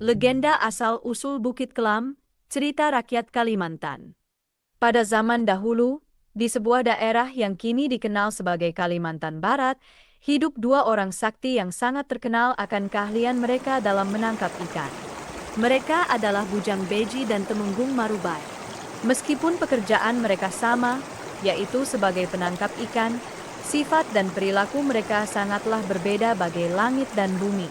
Legenda asal-usul Bukit Kelam, cerita rakyat Kalimantan. Pada zaman dahulu, di sebuah daerah yang kini dikenal sebagai Kalimantan Barat, hidup dua orang sakti yang sangat terkenal akan keahlian mereka dalam menangkap ikan. Mereka adalah Bujang Beji dan Temenggung Marubai. Meskipun pekerjaan mereka sama, yaitu sebagai penangkap ikan, sifat dan perilaku mereka sangatlah berbeda bagai langit dan bumi.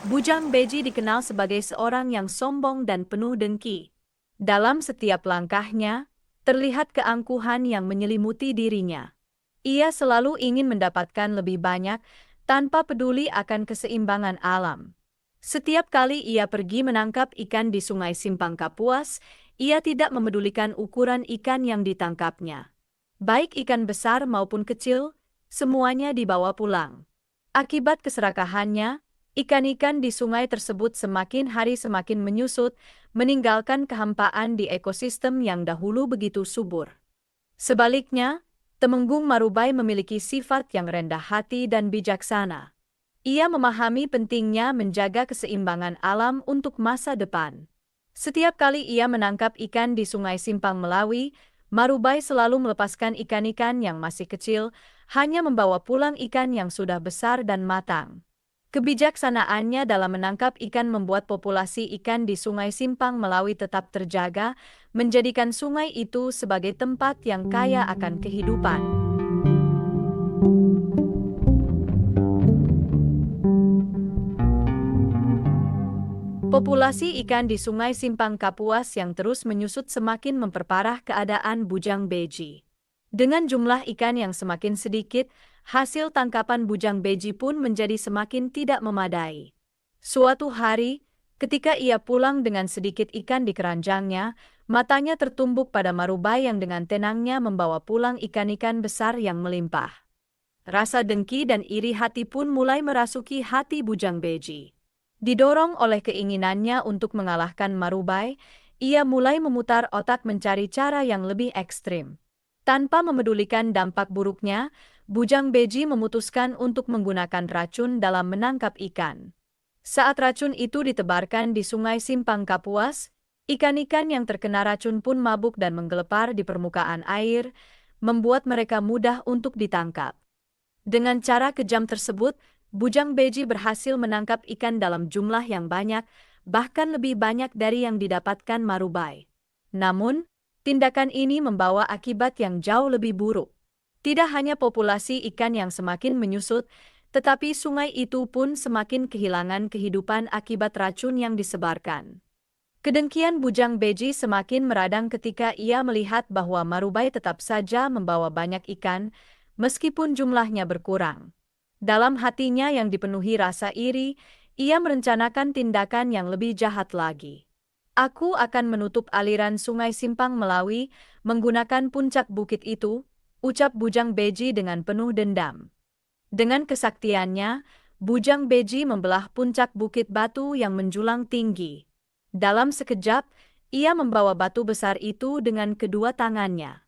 Bujang Beji dikenal sebagai seorang yang sombong dan penuh dengki. Dalam setiap langkahnya, terlihat keangkuhan yang menyelimuti dirinya. Ia selalu ingin mendapatkan lebih banyak, tanpa peduli akan keseimbangan alam. Setiap kali ia pergi menangkap ikan di Sungai Simpang Kapuas, ia tidak memedulikan ukuran ikan yang ditangkapnya. Baik ikan besar maupun kecil, semuanya dibawa pulang. Akibat keserakahannya, ikan-ikan di sungai tersebut semakin hari semakin menyusut, meninggalkan kehampaan di ekosistem yang dahulu begitu subur. Sebaliknya, Temenggung Marubai memiliki sifat yang rendah hati dan bijaksana. Ia memahami pentingnya menjaga keseimbangan alam untuk masa depan. Setiap kali ia menangkap ikan di Sungai Simpang Melawi, Marubai selalu melepaskan ikan-ikan yang masih kecil, hanya membawa pulang ikan yang sudah besar dan matang. Kebijaksanaannya dalam menangkap ikan membuat populasi ikan di Sungai Simpang Melawi tetap terjaga, menjadikan sungai itu sebagai tempat yang kaya akan kehidupan. Populasi ikan di Sungai Simpang Kapuas yang terus menyusut semakin memperparah keadaan Bujang Beji. Dengan jumlah ikan yang semakin sedikit, hasil tangkapan Bujang Beji pun menjadi semakin tidak memadai. Suatu hari, ketika ia pulang dengan sedikit ikan di keranjangnya, matanya tertumbuk pada Marubai yang dengan tenangnya membawa pulang ikan-ikan besar yang melimpah. Rasa dengki dan iri hati pun mulai merasuki hati Bujang Beji. Didorong oleh keinginannya untuk mengalahkan Marubai, ia mulai memutar otak mencari cara yang lebih ekstrim. Tanpa memedulikan dampak buruknya, Bujang Beji memutuskan untuk menggunakan racun dalam menangkap ikan. Saat racun itu ditebarkan di Sungai Simpang Kapuas, ikan-ikan yang terkena racun pun mabuk dan menggelepar di permukaan air, membuat mereka mudah untuk ditangkap. Dengan cara kejam tersebut, Bujang Beji berhasil menangkap ikan dalam jumlah yang banyak, bahkan lebih banyak dari yang didapatkan Marubai. Namun, tindakan ini membawa akibat yang jauh lebih buruk. Tidak hanya populasi ikan yang semakin menyusut, tetapi sungai itu pun semakin kehilangan kehidupan akibat racun yang disebarkan. Kedengkian Bujang Beji semakin meradang ketika ia melihat bahwa Marubai tetap saja membawa banyak ikan, meskipun jumlahnya berkurang. Dalam hatinya yang dipenuhi rasa iri, ia merencanakan tindakan yang lebih jahat lagi. Aku akan menutup aliran Sungai Simpang Melawi menggunakan puncak bukit itu, ucap Bujang Beji dengan penuh dendam. Dengan kesaktiannya, Bujang Beji membelah puncak bukit batu yang menjulang tinggi. Dalam sekejap, ia membawa batu besar itu dengan kedua tangannya.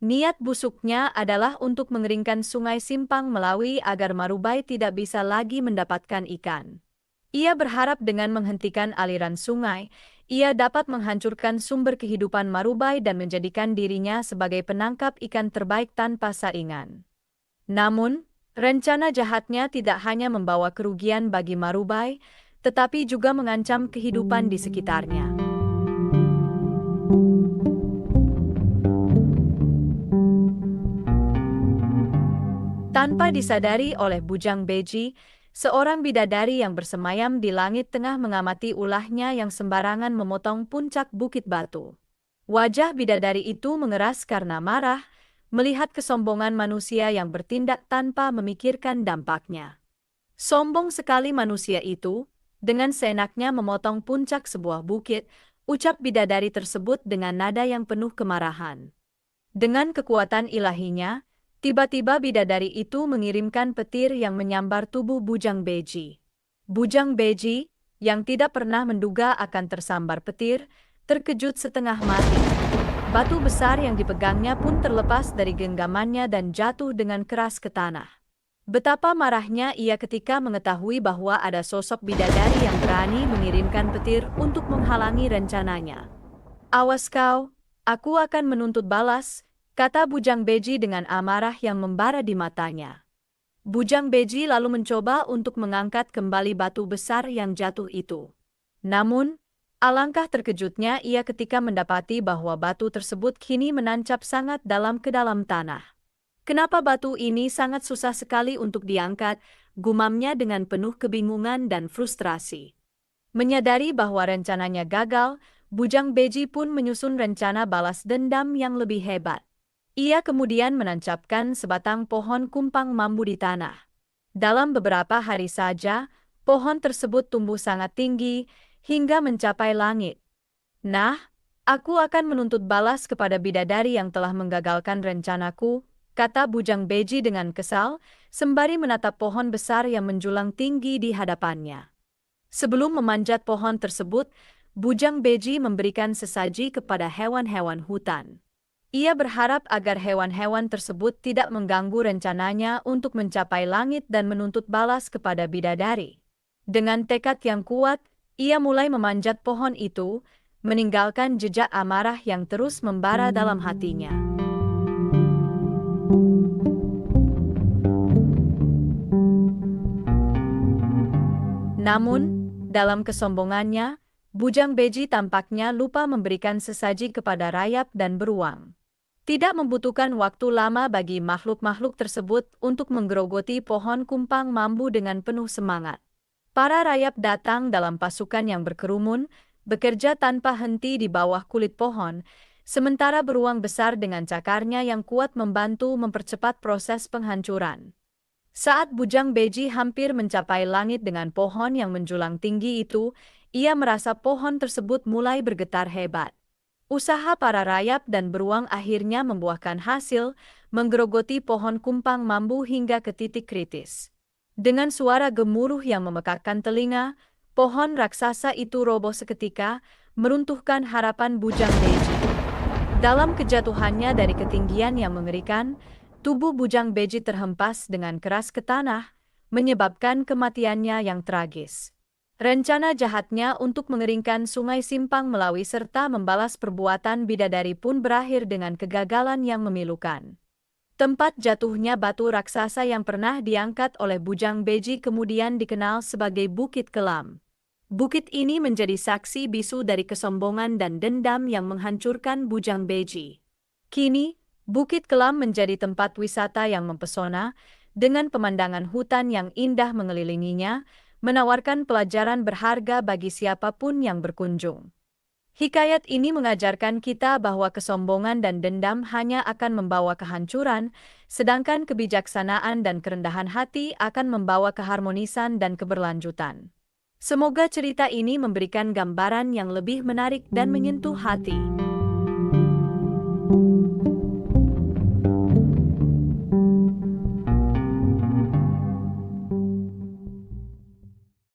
Niat busuknya adalah untuk mengeringkan Sungai Simpang Melawi agar Marubai tidak bisa lagi mendapatkan ikan. Ia berharap dengan menghentikan aliran sungai, ia dapat menghancurkan sumber kehidupan Marubai dan menjadikan dirinya sebagai penangkap ikan terbaik tanpa saingan. Namun, rencana jahatnya tidak hanya membawa kerugian bagi Marubai, tetapi juga mengancam kehidupan di sekitarnya. Tanpa disadari oleh Bujang Beji, seorang bidadari yang bersemayam di langit tengah mengamati ulahnya yang sembarangan memotong puncak bukit batu. Wajah bidadari itu mengeras karena marah, melihat kesombongan manusia yang bertindak tanpa memikirkan dampaknya. Sombong sekali manusia itu, dengan seenaknya memotong puncak sebuah bukit, ucap bidadari tersebut dengan nada yang penuh kemarahan. Dengan kekuatan ilahinya, tiba-tiba bidadari itu mengirimkan petir yang menyambar tubuh Bujang Beji. Bujang Beji, yang tidak pernah menduga akan tersambar petir, terkejut setengah mati. Batu besar yang dipegangnya pun terlepas dari genggamannya dan jatuh dengan keras ke tanah. Betapa marahnya ia ketika mengetahui bahwa ada sosok bidadari yang berani mengirimkan petir untuk menghalangi rencananya. "Awas kau, aku akan menuntut balas," kata Bujang Beji dengan amarah yang membara di matanya. Bujang Beji lalu mencoba untuk mengangkat kembali batu besar yang jatuh itu. Namun, alangkah terkejutnya ia ketika mendapati bahwa batu tersebut kini menancap sangat dalam ke dalam tanah. "Kenapa batu ini sangat susah sekali untuk diangkat?" gumamnya dengan penuh kebingungan dan frustrasi. Menyadari bahwa rencananya gagal, Bujang Beji pun menyusun rencana balas dendam yang lebih hebat. Ia kemudian menancapkan sebatang pohon kumpang mambu di tanah. Dalam beberapa hari saja, pohon tersebut tumbuh sangat tinggi hingga mencapai langit. "Nah, aku akan menuntut balas kepada bidadari yang telah menggagalkan rencanaku," kata Bujang Beji dengan kesal, sembari menatap pohon besar yang menjulang tinggi di hadapannya. Sebelum memanjat pohon tersebut, Bujang Beji memberikan sesaji kepada hewan-hewan hutan. Ia berharap agar hewan-hewan tersebut tidak mengganggu rencananya untuk mencapai langit dan menuntut balas kepada bidadari. Dengan tekad yang kuat, ia mulai memanjat pohon itu, meninggalkan jejak amarah yang terus membara dalam hatinya. Namun, dalam kesombongannya, Bujang Beji tampaknya lupa memberikan sesaji kepada rayap dan beruang. Tidak membutuhkan waktu lama bagi makhluk-makhluk tersebut untuk menggerogoti pohon kumpang mambu dengan penuh semangat. Para rayap datang dalam pasukan yang berkerumun, bekerja tanpa henti di bawah kulit pohon, sementara beruang besar dengan cakarnya yang kuat membantu mempercepat proses penghancuran. Saat Bujang Beji hampir mencapai langit dengan pohon yang menjulang tinggi itu, ia merasa pohon tersebut mulai bergetar hebat. Usaha para rayap dan beruang akhirnya membuahkan hasil, menggerogoti pohon kumpang mambu hingga ke titik kritis. Dengan suara gemuruh yang memekakkan telinga, pohon raksasa itu roboh seketika, meruntuhkan harapan Bujang Beji. Dalam kejatuhannya dari ketinggian yang mengerikan, tubuh Bujang Beji terhempas dengan keras ke tanah, menyebabkan kematiannya yang tragis. Rencana jahatnya untuk mengeringkan Sungai Simpang Melawi serta membalas perbuatan bidadari pun berakhir dengan kegagalan yang memilukan. Tempat jatuhnya batu raksasa yang pernah diangkat oleh Bujang Beji kemudian dikenal sebagai Bukit Kelam. Bukit ini menjadi saksi bisu dari kesombongan dan dendam yang menghancurkan Bujang Beji. Kini, Bukit Kelam menjadi tempat wisata yang mempesona, dengan pemandangan hutan yang indah mengelilinginya, menawarkan pelajaran berharga bagi siapapun yang berkunjung. Hikayat ini mengajarkan kita bahwa kesombongan dan dendam hanya akan membawa kehancuran, sedangkan kebijaksanaan dan kerendahan hati akan membawa keharmonisan dan keberlanjutan. Semoga cerita ini memberikan gambaran yang lebih menarik dan menyentuh hati.